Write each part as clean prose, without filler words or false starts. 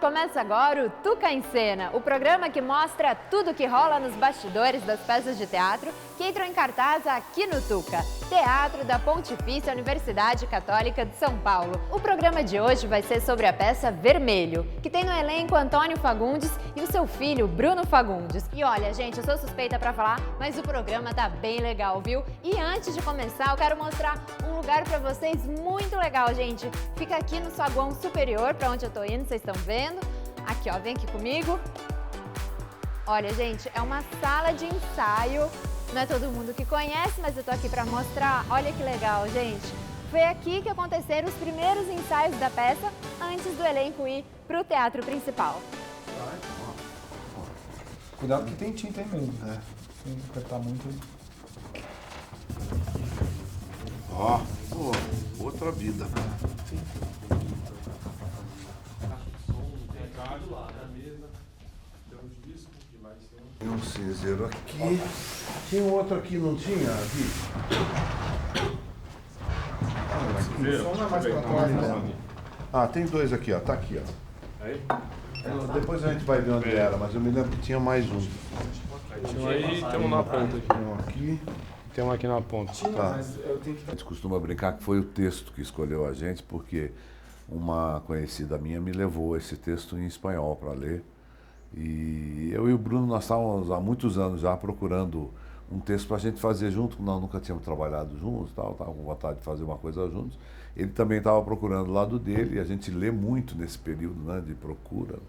Começa agora o Tuca em Cena, o programa que mostra tudo que rola nos bastidores das peças de teatro que entram em cartaz aqui no Tuca, Teatro da Pontifícia Universidade Católica de São Paulo. O programa de hoje vai ser sobre a peça Vermelho, que tem no elenco Antônio Fagundes e o seu filho Bruno Fagundes. E olha, gente, eu sou suspeita pra falar, mas o programa tá bem legal, viu? E antes de começar, eu quero mostrar um lugar pra vocês muito legal, gente. Fica aqui no saguão superior, pra onde eu tô indo, vocês estão vendo? Aqui, ó, vem aqui comigo. Olha, gente, é uma sala de ensaio. Não é todo mundo que conhece, mas eu tô aqui pra mostrar. Olha que legal, gente. Foi aqui que aconteceram os primeiros ensaios da peça antes do elenco ir pro teatro principal. Cuidado que tem tinta aí mesmo. Sem apertar muito. Ó, outra vida. Tem um cinzeiro aqui. Tinha um outro aqui, não tinha, Vi? O som não é mais pra trás, né? Ah, tem dois aqui, ó. Tá aqui, ó. Aí? Depois a gente vai ver onde era, mas eu me lembro que tinha mais um. Tinha um aí, tem um na ponta aqui. Tem um aqui. Tem um aqui na ponta. Tá. A gente costuma brincar que foi o texto que escolheu a gente, porque uma conhecida minha me levou esse texto em espanhol para ler. E eu e o Bruno, nós estávamos há muitos anos já procurando um texto para a gente fazer junto, nós nunca tínhamos trabalhado juntos, estava com vontade de fazer uma coisa juntos. Ele também estava procurando o lado dele, e a gente lê muito nesse período, né, de procura.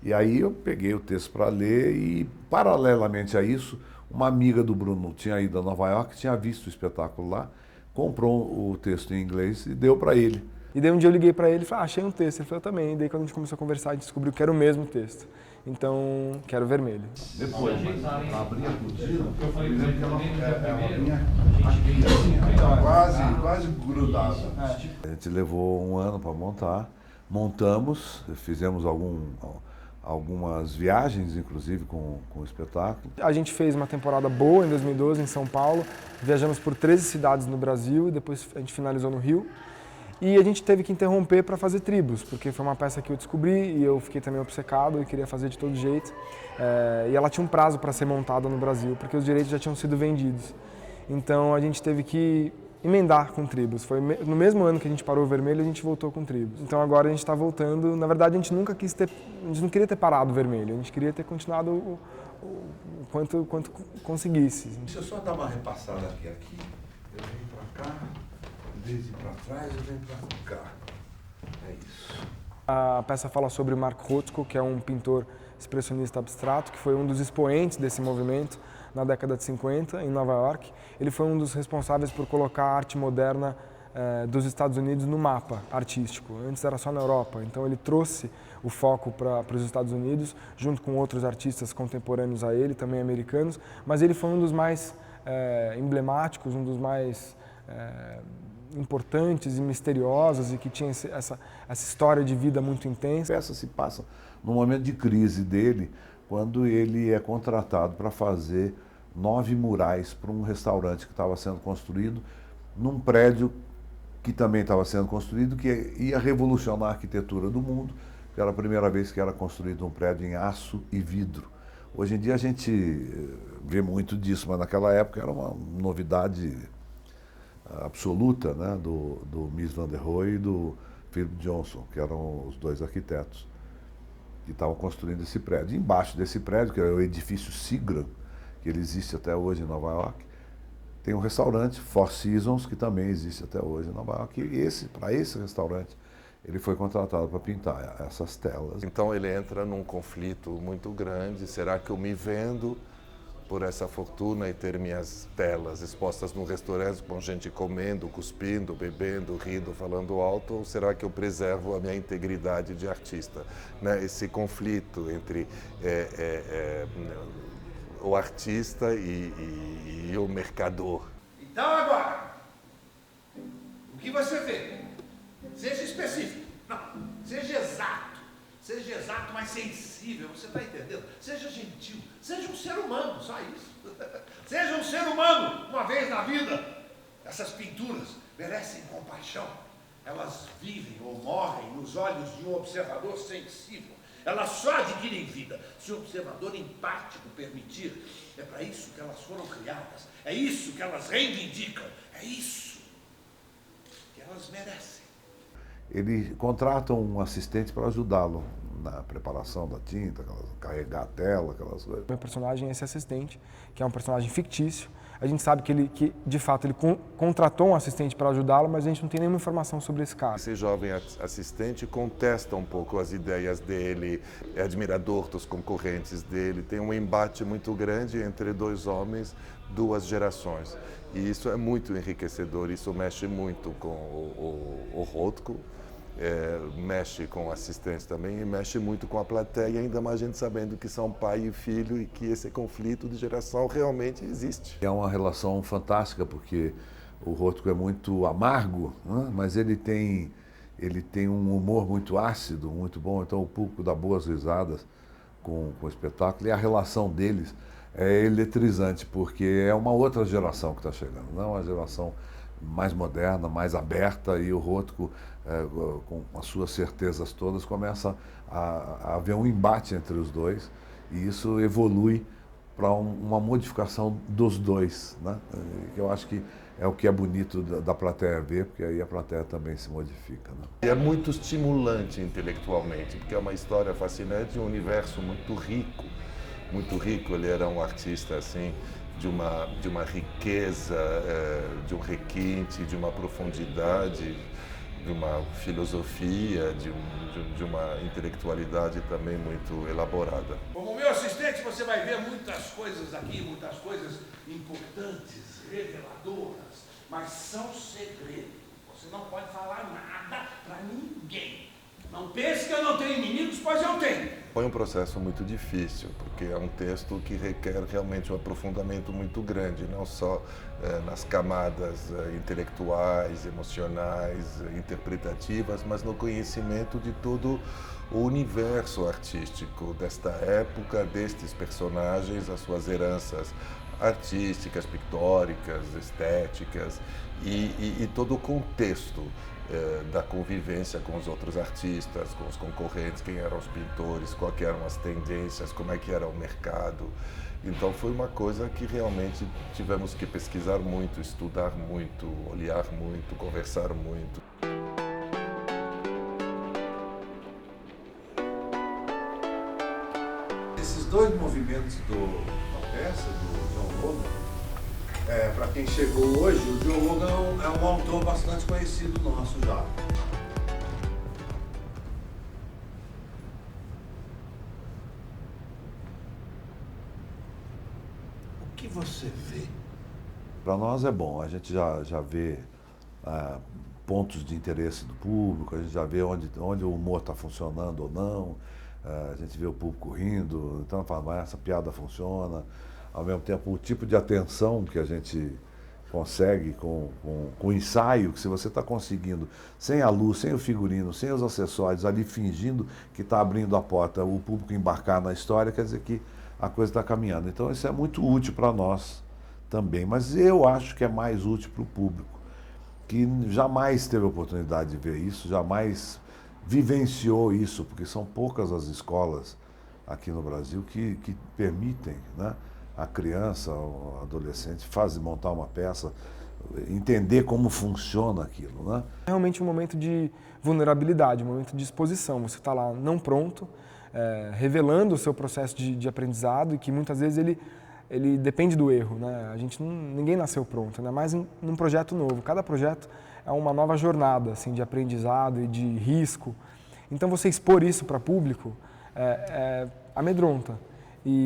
E aí eu peguei o texto para ler e, paralelamente a isso, uma amiga do Bruno tinha ido a Nova York, tinha visto o espetáculo lá, comprou o texto em inglês e deu para ele. E daí um dia eu liguei pra ele e falei, achei um texto. Ele falou, eu também. E daí quando a gente começou a conversar, a gente descobriu que era o mesmo texo. Então, que era o Vermelho. Depois, abria a cortina, eu me lembro que ela vinha aqui, assim, quase grudada. A gente levou um ano para montar, montamos, fizemos algumas viagens, inclusive, com o espetáculo. A gente fez uma temporada boa em 2012 em São Paulo. Viajamos por 13 cidades no Brasil e depois a gente finalizou no Rio. E a gente teve que interromper para fazer Tribos, porque foi uma peça que eu descobri e eu fiquei também obcecado e queria fazer de todo jeito. E ela tinha um prazo para ser montada no Brasil, porque os direitos já tinham sido vendidos. Então a gente teve que emendar com Tribos. Foi no mesmo ano que a gente parou o Vermelho, a gente voltou com Tribos. Então agora a gente está voltando. Na verdade a gente nunca quis ter, a gente não queria ter parado o Vermelho, a gente queria ter continuado o quanto conseguisse. Deixa eu só dar uma repassada aqui. Eu venho para cá. Em vez de ir para trás, eu venho para cá. É isso. A peça fala sobre o Mark Rothko, que é um pintor expressionista abstrato, que foi um dos expoentes desse movimento na década de 50, em Nova York. Ele foi um dos responsáveis por colocar a arte moderna dos Estados Unidos no mapa artístico. Antes era só na Europa, então ele trouxe o foco para os Estados Unidos, junto com outros artistas contemporâneos a ele, também americanos, mas ele foi um dos mais emblemáticos, um dos mais importantes e misteriosos e que tinha essa história de vida muito intensa. A peça se passa no momento de crise dele, quando ele é contratado para fazer 9 murais para um restaurante que estava sendo construído num prédio que também estava sendo construído, que ia revolucionar a arquitetura do mundo, que era a primeira vez que era construído um prédio em aço e vidro. Hoje em dia a gente vê muito disso, mas naquela época era uma novidade absoluta, né, do Mies van der Rohe e do Philip Johnson, que eram os dois arquitetos que estavam construindo esse prédio. Embaixo desse prédio, que é o edifício Seagram, que ele existe até hoje em Nova York, tem um restaurante, Four Seasons, que também existe até hoje em Nova York. E para esse restaurante, ele foi contratado para pintar essas telas. Então ele entra num conflito muito grande. Será que eu me vendo por essa fortuna e ter minhas telas expostas num restaurante com gente comendo, cuspindo, bebendo, rindo, falando alto, ou será que eu preservo a minha integridade de artista? Né? Esse conflito entre o artista e o mercador. Então agora, o que você vê? Seja específico, não, seja exato, mas sensível, você está entendendo? Seja gentil, seja um ser humano, só isso. Seja um ser humano, uma vez na vida. Essas pinturas merecem compaixão. Elas vivem ou morrem nos olhos de um observador sensível. Elas só adquirem vida se o observador empático permitir. É para isso que elas foram criadas. É isso que elas reivindicam. É isso que elas merecem. Ele contrata um assistente para ajudá-lo na preparação da tinta, carregar a tela, aquelas coisas. Meu personagem é esse assistente, que é um personagem fictício. A gente sabe que de fato, ele contratou um assistente para ajudá-lo, mas a gente não tem nenhuma informação sobre esse cara. Esse jovem assistente contesta um pouco as ideias dele, é admirador dos concorrentes dele, tem um embate muito grande entre dois homens, duas gerações. E isso é muito enriquecedor, isso mexe muito com o Rothko, mexe com o assistente também e mexe muito com a plateia, ainda mais a gente sabendo que são pai e filho e que esse conflito de geração realmente existe. É uma relação fantástica porque o Rothko é muito amargo, né? Mas ele tem um humor muito ácido, muito bom, então o público dá boas risadas com o espetáculo e a relação deles é eletrizante porque é uma outra geração que está chegando, não é uma geração mais moderna, mais aberta, e o Rothko, com as suas certezas todas, começa a haver um embate entre os dois, e isso evolui para uma modificação dos dois, né? Eu acho que é o que é bonito da plateia ver, porque aí a plateia também se modifica, né? É muito estimulante intelectualmente, porque é uma história fascinante, um universo muito rico, muito rico. Ele era um artista assim, de uma riqueza, de um requinte, de uma profundidade, de uma filosofia, de uma intelectualidade também muito elaborada. Como meu assistente, você vai ver muitas coisas aqui, muitas coisas importantes, reveladoras, mas são segredo. Você não pode falar nada para ninguém. Não pense que eu não tenho inimigos, pois eu tenho. Foi um processo muito difícil, porque é um texto que requer realmente um aprofundamento muito grande, não só nas camadas intelectuais, emocionais, interpretativas, mas no conhecimento de todo o universo artístico desta época, destes personagens, as suas heranças artísticas, pictóricas, estéticas e todo o contexto da convivência com os outros artistas, com os concorrentes, quem eram os pintores, quais eram as tendências, como é que era o mercado. Então foi uma coisa que realmente tivemos que pesquisar muito, estudar muito, olhar muito, conversar muito. Esses dois movimentos da peça, do John Logan, para quem chegou hoje, o John Logan é um autor bastante conhecido nosso já. O que você vê? Para nós é bom, a gente já vê pontos de interesse do público, a gente já vê onde o humor está funcionando ou não, a gente vê o público rindo, então fala, essa piada funciona. Ao mesmo tempo, o tipo de atenção que a gente consegue com o ensaio, que se você está conseguindo, sem a luz, sem o figurino, sem os acessórios, ali fingindo que está abrindo a porta, o público embarcar na história, quer dizer que a coisa está caminhando. Então isso é muito útil para nós também, mas eu acho que é mais útil para o público, que jamais teve a oportunidade de ver isso, jamais vivenciou isso, porque são poucas as escolas aqui no Brasil que permitem, né, a criança, o adolescente, montar uma peça, entender como funciona aquilo, né? É realmente um momento de vulnerabilidade, um momento de exposição. Você está lá não pronto, revelando o seu processo de aprendizado e que muitas vezes ele depende do erro, né? Ninguém nasceu pronto, ainda mais num projeto novo. Cada projeto é uma nova jornada assim, de aprendizado e de risco. Então você expor isso para público amedronta.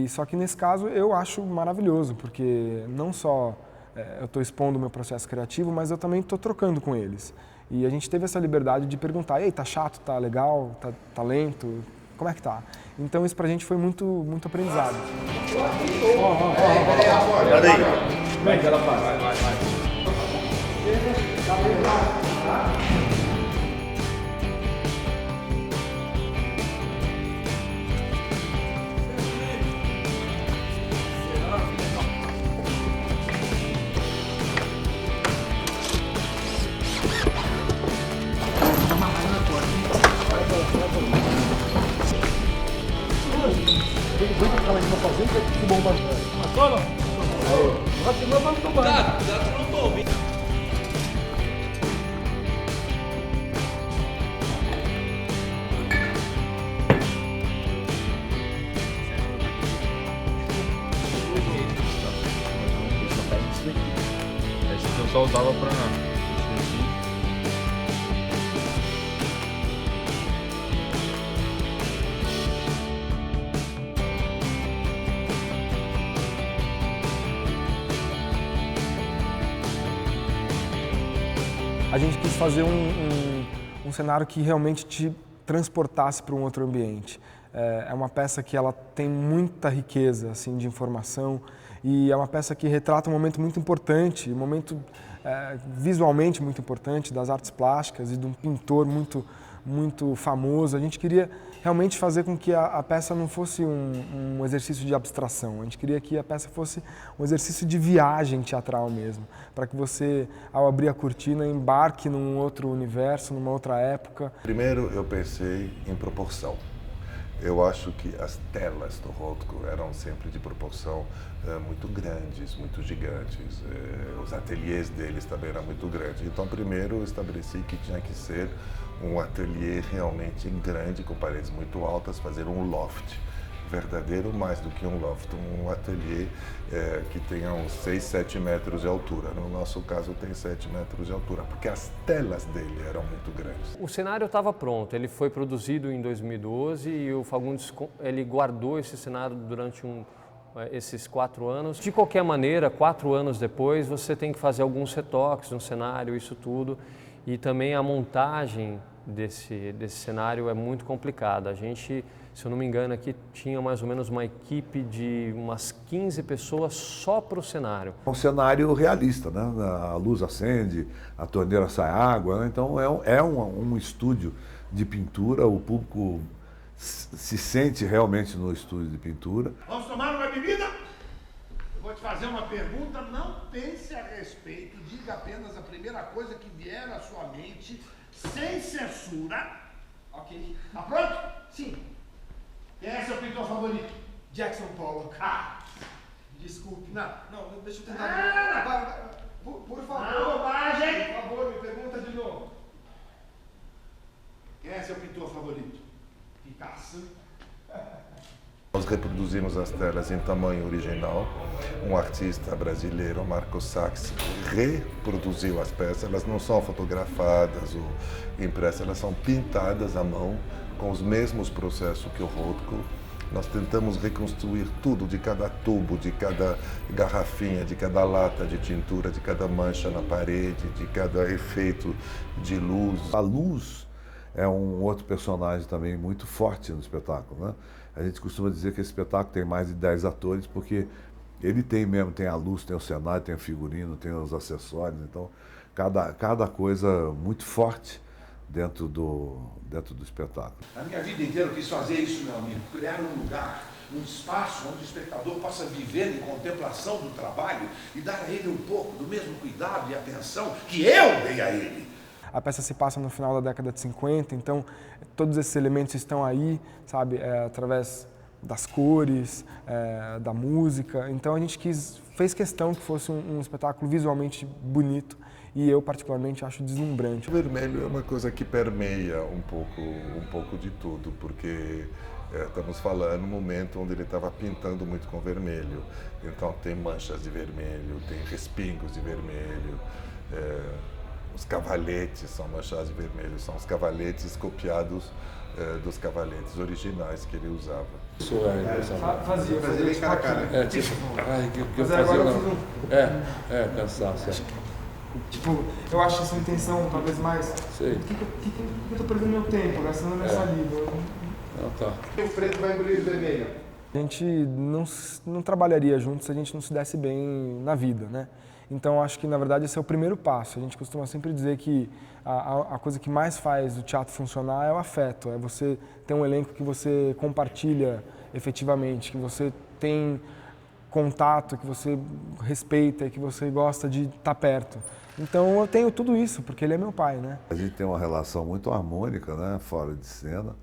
Só que nesse caso eu acho maravilhoso, porque não só eu estou expondo o meu processo criativo, mas eu também estou trocando com eles. E a gente teve essa liberdade de perguntar, ei, tá chato, tá legal, tá lento, como é que tá? Então isso pra gente foi muito, muito aprendizado. Vai que ela faz. Vai. Que bom bastante. Passou, não? Cuidado, tu não tome. Eu só usava pra... A gente quis fazer um cenário que realmente te transportasse para um outro ambiente. É uma peça que ela tem muita riqueza assim, de informação e é uma peça que retrata um momento muito importante, um momento visualmente muito importante das artes plásticas e de um pintor muito famoso. A gente queria realmente fazer com que a peça não fosse um exercício de abstração. A gente queria que a peça fosse um exercício de viagem teatral mesmo, para que você, ao abrir a cortina, embarque num outro universo, numa outra época. Primeiro eu pensei em proporção. Eu acho que as telas do Rothko eram sempre de proporção muito grandes, muito gigantes. Os ateliês deles também eram muito grandes. Então, primeiro eu estabeleci que tinha que ser um ateliê realmente grande, com paredes muito altas, fazer um loft verdadeiro, mais do que um loft, um ateliê que tenha uns 6, 7 metros de altura. No nosso caso tem 7 metros de altura, porque as telas dele eram muito grandes. O cenário estava pronto, ele foi produzido em 2012 e o Fagundes ele guardou esse cenário durante esses 4 anos. De qualquer maneira, 4 anos depois, você tem que fazer alguns retoques no cenário, isso tudo, e também a montagem desse cenário é muito complicada. A gente, se eu não me engano, aqui tinha mais ou menos uma equipe de umas 15 pessoas só para o cenário. É um cenário realista, né? A luz acende, a torneira sai água, né? Então é um estúdio de pintura, o público se sente realmente no estúdio de pintura. Vamos tomar uma bebida? Eu vou te fazer uma pergunta, não pense a respeito, diga apenas a primeira coisa que vier à sua mente, sem censura. Ok. Tá pronto? Sim. Quem é seu pintor favorito? Jackson Pollock. Ah! Desculpe. Não. Não, deixa eu tentar. Vai. Por favor. Não, bobagem! Por favor, me pergunta de novo. Quem é seu pintor favorito? Picasso. Nós reproduzimos as telas em tamanho original. Um artista brasileiro, Marco Sachs, reproduziu as peças. Elas não são fotografadas ou impressas, elas são pintadas à mão com os mesmos processos que o Rothko. Nós tentamos reconstruir tudo, de cada tubo, de cada garrafinha, de cada lata de tintura, de cada mancha na parede, de cada efeito de luz. A luz é um outro personagem também muito forte no espetáculo, né? A gente costuma dizer que esse espetáculo tem mais de 10 atores, porque ele tem a luz, tem o cenário, tem o figurino, tem os acessórios, então cada coisa muito forte dentro do espetáculo. A minha vida inteira eu quis fazer isso, meu amigo, criar um lugar, um espaço onde o espectador possa viver em contemplação do trabalho e dar a ele um pouco do mesmo cuidado e atenção que eu dei a ele. A peça se passa no final da década de 50, então todos esses elementos estão aí, sabe, através das cores, da música. Então a gente fez questão que fosse um espetáculo visualmente bonito e eu particularmente acho deslumbrante. O vermelho é uma coisa que permeia um pouco de tudo, porque estamos falando no momento onde ele estava pintando muito com vermelho. Então tem manchas de vermelho, tem respingos de vermelho. Os cavaletes são manchados de vermelho, são os cavaletes copiados dos cavaletes originais que ele usava. Isso é Fazia bem cara a cara. Que eu fazia. Cansaço. Tipo, eu acho essa intenção talvez mais... Sei. Por que eu tô perdendo meu tempo, gastando minha saliva? Não, tá. O preto vai engolir o vermelho. A gente não trabalharia juntos se a gente não se desse bem na vida, né? Então, acho que, na verdade, esse é o primeiro passo. A gente costuma sempre dizer que a coisa que mais faz o teatro funcionar é o afeto, é você ter um elenco que você compartilha efetivamente, que você tem contato, que você respeita, que você gosta de estar perto. Então, eu tenho tudo isso, porque ele é meu pai, né? A gente tem uma relação muito harmônica, né, fora de cena,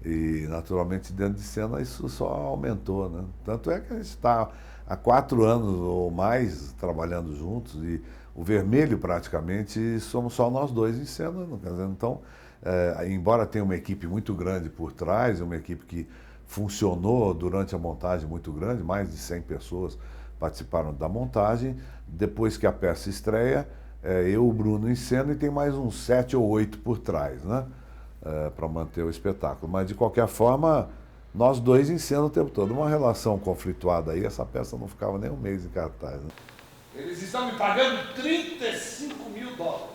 E, naturalmente, dentro de cena isso só aumentou, né? Tanto é que a gente está há 4 anos ou mais trabalhando juntos e o Vermelho, praticamente, somos só nós dois em cena. Então, embora tenha uma equipe muito grande por trás, uma equipe que funcionou durante a montagem muito grande, mais de 100 pessoas participaram da montagem. Depois que a peça estreia, eu, o Bruno em cena e tem mais uns 7 ou 8 por trás, né? Para manter o espetáculo. Mas, de qualquer forma, nós dois em cena o tempo todo. Uma relação conflituada aí, essa peça não ficava nem um mês em cartaz. Né? Eles estão me pagando 35 mil dólares.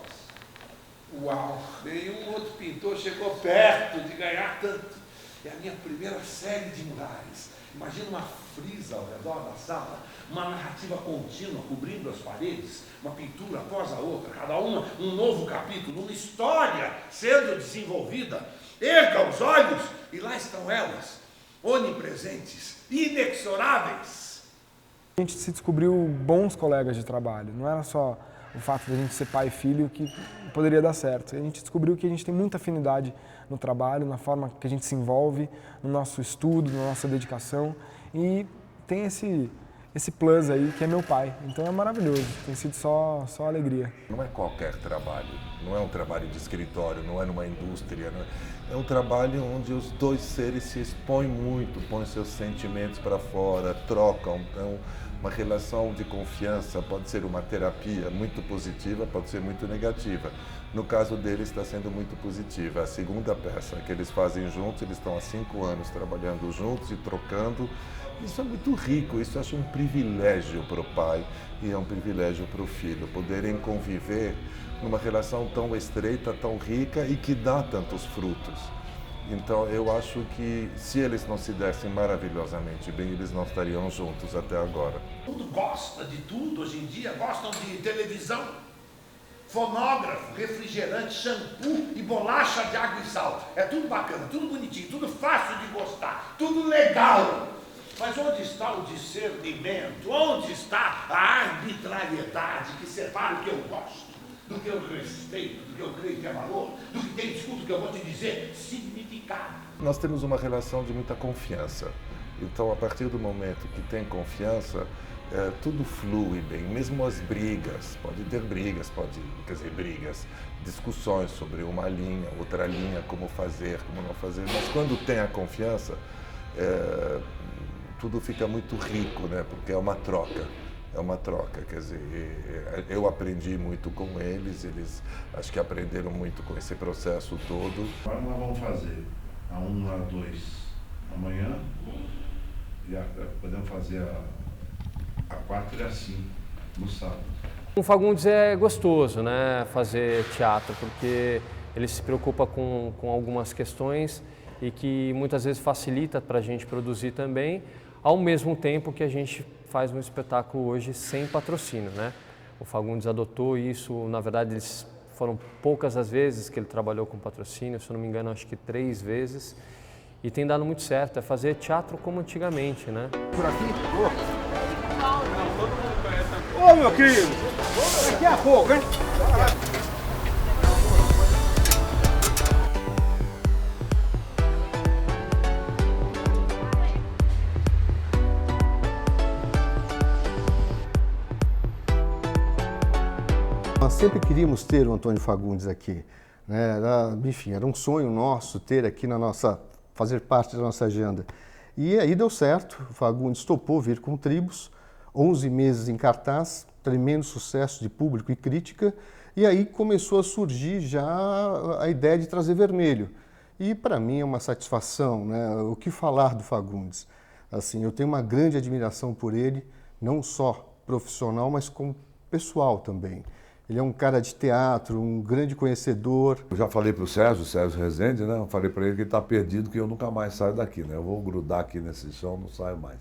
Uau! Nenhum outro pintor chegou perto de ganhar tanto. É a minha primeira série de murais. Imagina uma frisa ao redor da sala, uma narrativa contínua cobrindo as paredes, uma pintura após a outra, cada uma um novo capítulo, uma história sendo desenvolvida. Erga os olhos e lá estão elas, onipresentes, inexoráveis. A gente se descobriu bons colegas de trabalho, não era só o fato de a gente ser pai e filho que poderia dar certo. A gente descobriu que a gente tem muita afinidade no trabalho, na forma que a gente se envolve, no nosso estudo, na nossa dedicação, e tem esse plus aí que é meu pai. Então é maravilhoso, tem sido só alegria. Não é qualquer trabalho, não é um trabalho de escritório, não é numa indústria, é um trabalho onde os dois seres se expõem muito, põem seus sentimentos para fora, trocam. Então, uma relação de confiança pode ser uma terapia muito positiva, pode ser muito negativa. No caso deles está sendo muito positiva. A segunda peça que eles fazem juntos, eles estão há 5 anos trabalhando juntos e trocando. Isso é muito rico, isso eu acho um privilégio para o pai e é um privilégio para o filho, poderem conviver numa relação tão estreita, tão rica e que dá tantos frutos. Então eu acho que se eles não se dessem maravilhosamente bem, eles não estariam juntos até agora. Tudo gosta de tudo hoje em dia, gostam de televisão, fonógrafo, refrigerante, shampoo e bolacha de água e sal. É tudo bacana, tudo bonitinho, tudo fácil de gostar, tudo legal. Mas onde está o discernimento? Onde está a arbitrariedade que separa o que eu gosto, do que eu respeito, do que eu creio que é valor, do que tem, desculpa, que eu vou te dizer, significado? Nós temos uma relação de muita confiança. Então, a partir do momento que tem confiança, tudo flui bem, mesmo as brigas. Pode ter brigas, brigas, discussões sobre uma linha, outra linha, como fazer, como não fazer. Mas quando tem a confiança, tudo fica muito rico, né? Porque é uma troca. É uma troca, quer dizer, eu aprendi muito com eles acho que aprenderam muito com esse processo todo. Agora nós vamos fazer a 1, a 2 amanhã e podemos fazer a 4 e a 5 no sábado. O Fagundes é gostoso, né, fazer teatro, porque ele se preocupa com algumas questões e que muitas vezes facilita para a gente produzir também, ao mesmo tempo que a gente faz um espetáculo hoje sem patrocínio, né? O Fagundes adotou isso, na verdade foram poucas as vezes que ele trabalhou com patrocínio, se eu não me engano acho que 3 vezes, e tem dado muito certo, é fazer teatro como antigamente, né? Por aqui? Ô, meu querido, daqui a pouco, hein? Nós sempre queríamos ter o Antônio Fagundes aqui, né? Era um sonho nosso ter aqui fazer parte da nossa agenda. E aí deu certo, o Fagundes topou vir com Tribos, 11 meses em cartaz, tremendo sucesso de público e crítica, e aí começou a surgir já a ideia de trazer Vermelho. E para mim é uma satisfação, né? O que falar do Fagundes? Assim, eu tenho uma grande admiração por ele, não só profissional, mas como pessoal também. Ele é um cara de teatro, um grande conhecedor. Eu já falei para o Sérgio Rezende, né? Eu falei para ele que ele está perdido, que eu nunca mais saio daqui, né? Eu vou grudar aqui nesse chão, não saio mais.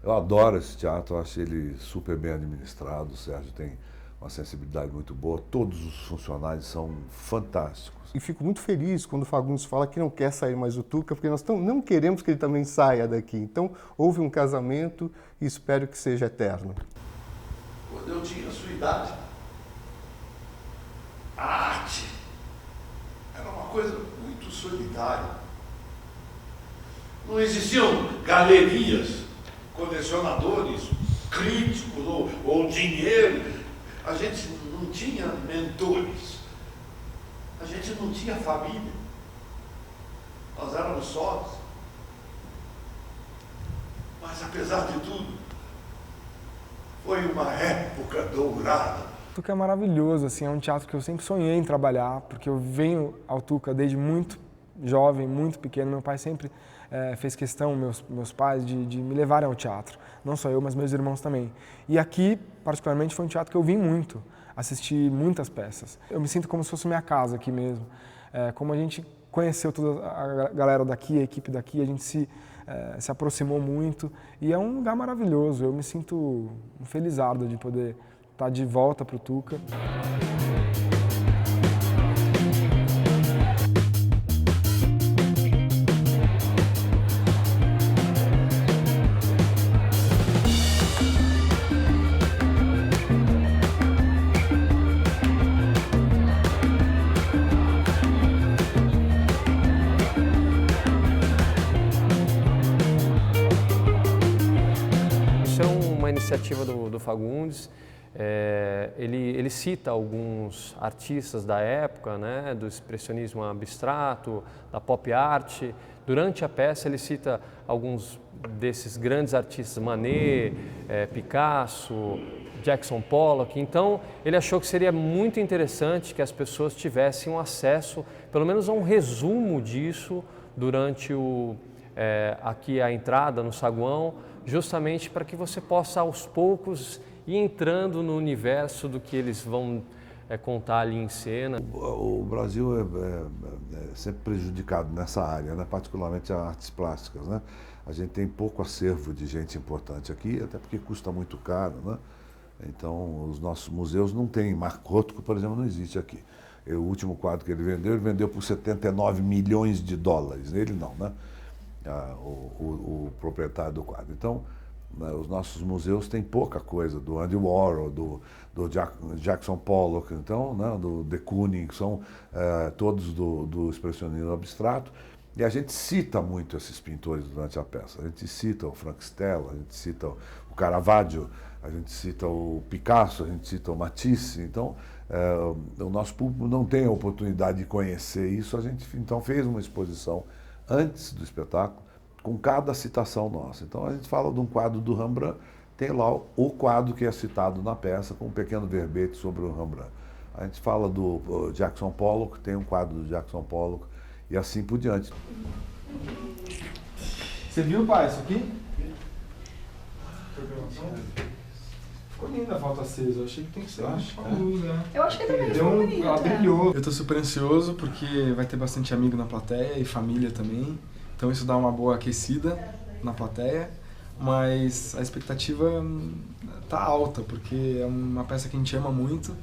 Eu adoro esse teatro, eu acho ele super bem administrado, o Sérgio tem uma sensibilidade muito boa, todos os funcionários são fantásticos. E fico muito feliz quando o Fagundes fala que não quer sair mais do Tuca, porque nós não queremos que ele também saia daqui. Então, houve um casamento e espero que seja eterno. Quando eu tinha a sua idade, a arte era uma coisa muito solidária. Não existiam galerias, colecionadores, críticos ou dinheiro. A gente não tinha mentores. A gente não tinha família. Nós éramos sós. Mas apesar de tudo, foi uma época dourada. Tuca é maravilhoso, assim, é um teatro que eu sempre sonhei em trabalhar, porque eu venho ao Tuca desde muito jovem, muito pequeno. Meu pai sempre fez questão, meus pais, de me levarem ao teatro. Não só eu, mas meus irmãos também. E aqui, particularmente, foi um teatro que eu vim muito, assisti muitas peças. Eu me sinto como se fosse minha casa aqui mesmo. Como a gente conheceu toda a galera daqui, a equipe daqui, a gente se aproximou muito. E é um lugar maravilhoso, eu me sinto felizardo de poder estar de volta para o Tuca. Isso é uma iniciativa do Fagundes. Ele cita alguns artistas da época, né, do expressionismo abstrato, da pop art. Durante a peça ele cita alguns desses grandes artistas, Manet, Picasso, Jackson Pollock. Então ele achou que seria muito interessante que as pessoas tivessem um acesso, pelo menos a um resumo disso durante aqui a entrada no saguão, justamente para que você possa aos poucos e entrando no universo do que eles vão contar ali em cena. O Brasil é sempre prejudicado nessa área, né? Particularmente as artes plásticas, né? A gente tem pouco acervo de gente importante aqui, até porque custa muito caro, né? Então, os nossos museus não têm. Marco Rothko, por exemplo, não existe aqui. O último quadro que ele vendeu por 79 milhões de dólares. Ele não, né? O proprietário do quadro. Então, os nossos museus têm pouca coisa do Andy Warhol, do Jackson Pollock, então, né, do de Kooning, que são todos do expressionismo abstrato. E a gente cita muito esses pintores durante a peça. A gente cita o Frank Stella, a gente cita o Caravaggio, a gente cita o Picasso, a gente cita o Matisse. Então, o nosso público não tem a oportunidade de conhecer isso. A gente, então, fez uma exposição antes do espetáculo, com cada citação nossa. Então a gente fala de um quadro do Rembrandt, tem lá o quadro que é citado na peça, com um pequeno verbete sobre o Rembrandt. A gente fala do Jackson Pollock, tem um quadro do Jackson Pollock, e assim por diante. Você viu, pai, isso aqui? Ficou linda a foto acesa, eu achei que tem que ser com luz, né? Eu acho que também ficou bonito. Ela brilhou. Eu tô super ansioso porque vai ter bastante amigo na plateia e família também. Então isso dá uma boa aquecida na plateia, mas a expectativa tá alta, porque é uma peça que a gente ama muito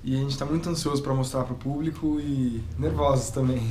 e a gente está muito ansioso para mostrar para o público e nervosos também.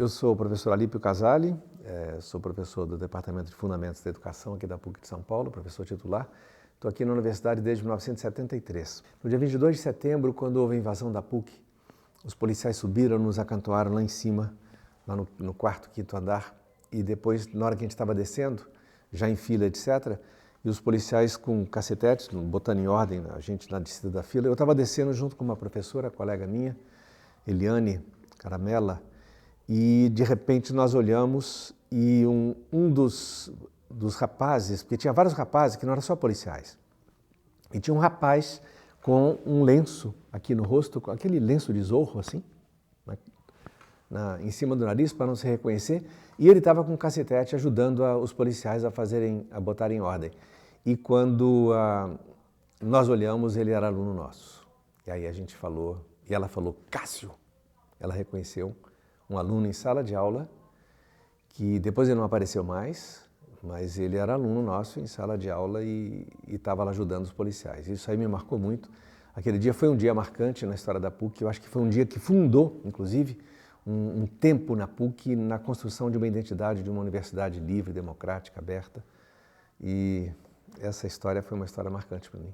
Eu sou o professor Alípio Casali, sou professor do Departamento de Fundamentos da Educação aqui da PUC de São Paulo, professor titular. Estou aqui na universidade desde 1973. No dia 22 de setembro, quando houve a invasão da PUC, os policiais subiram, nos acantoaram lá em cima, lá no quarto, quinto andar, e depois, na hora que a gente estava descendo, já em fila, etc., e os policiais com cacetetes, botando em ordem a gente na descida da fila, eu estava descendo junto com uma professora, colega minha, Eliane Caramella, e de repente nós olhamos e um dos rapazes, porque tinha vários rapazes que não eram só policiais, e tinha um rapaz com um lenço aqui no rosto, com aquele lenço de zorro assim, em cima do nariz para não se reconhecer, e ele estava com um cacetete ajudando os policiais a botarem em ordem. E quando nós olhamos, ele era aluno nosso. E aí a gente falou, e ela falou, Cássio. Ela reconheceu um aluno em sala de aula, que depois ele não apareceu mais, mas ele era aluno nosso em sala de aula e estava lá ajudando os policiais. Isso aí me marcou muito. Aquele dia foi um dia marcante na história da PUC, eu acho que foi um dia que fundou, inclusive, um tempo na PUC, na construção de uma identidade de uma universidade livre, democrática, aberta. E essa história foi uma história marcante para mim.